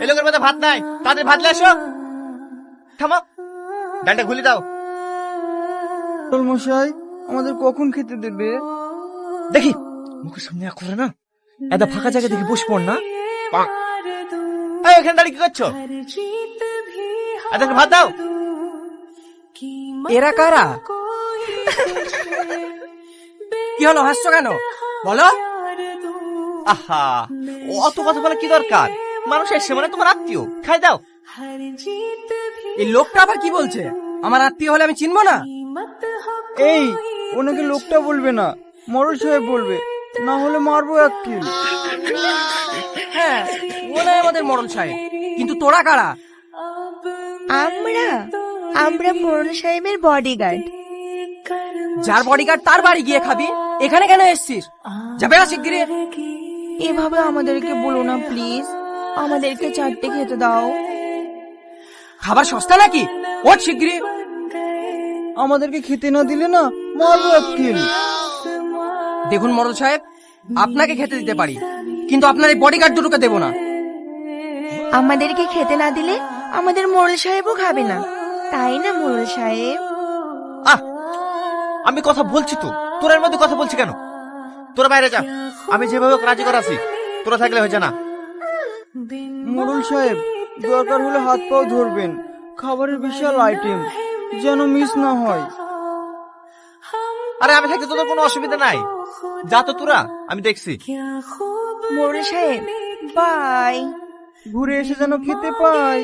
এই লোকের মধ্যে ভাত নাই, তাদের ভাত নিয়ে আসো। থামো, ডালটা খুলে দাও। মশাই আমাদের কখন খেতে দেবে? দেখি মুখের সামনে এক করে না, এত ফাঁকা জায়গা দেখে বসে পড় না। এই এখানে দাঁড়িয়ে কি করছো? এদেরকে ভাত দাও। এরা কারা? কি হলো, হাসছো কেন বলো? আহা, অত কথা বলে কি দরকার? মানুষ এসে মানে তোমার আত্মীয়, খাই দাও। এই লোকটা আবার কি বলছে? আমার আত্মীয় হলে আমি চিনবো না? এই ওনাকে লোকটা বলবে না, মরল সাহেব বলবে, না হলে মারবো এক কিল। হ্যাঁ, ওনাই আমাদের মরল সাহেব, কিন্তু তোরা কারা? আমরা মোড়ল সাহেবের বডিগার্ড। যার বডিগার্ড তার বাড়ি গিয়ে খাবি, এখানে কেন এসছিস? যাবে না শিগগিরি। এভাবে আমাদেরকে বলো না প্লিজ, আমাদেরকে চারটে খেতে দাও। খাবার সস্তা নাকি? ওঠ শিগগিরি। আমাদেরকে খেতে না দিলে না মারবো এক কিল। দেখুন মরল সাহেব, আপনাকে খেতে দিতে পারি, কিন্তু আপনার এই বডিগার্ড দুটোকে দেবো না। আমাদেরকে খেতে না দিলে আমাদের মোড়ল সাহেবও খাবে না, তাই না মোড়ল সাহেব? আমি কথা বলছি তো, তোরা এর মধ্যে কথা বলছি কেন? তোরা বাইরে যা, আমি যেভাবে রাজি করাছি, তোরা থাকলে হয়েছে না। মোড়ল সাহেব দরকার হলে হাত পাও ধরবেন, খাবারের বিশাল আইটেম, যেন মিস না হয়। আরে আমি থাকতে তোদের কোনো অসুবিধা নাই, যা তো তোরা, আমি দেখছি। মোড়ল সাহেব বাই। ঘুরে এসে যেন খেতে পাই।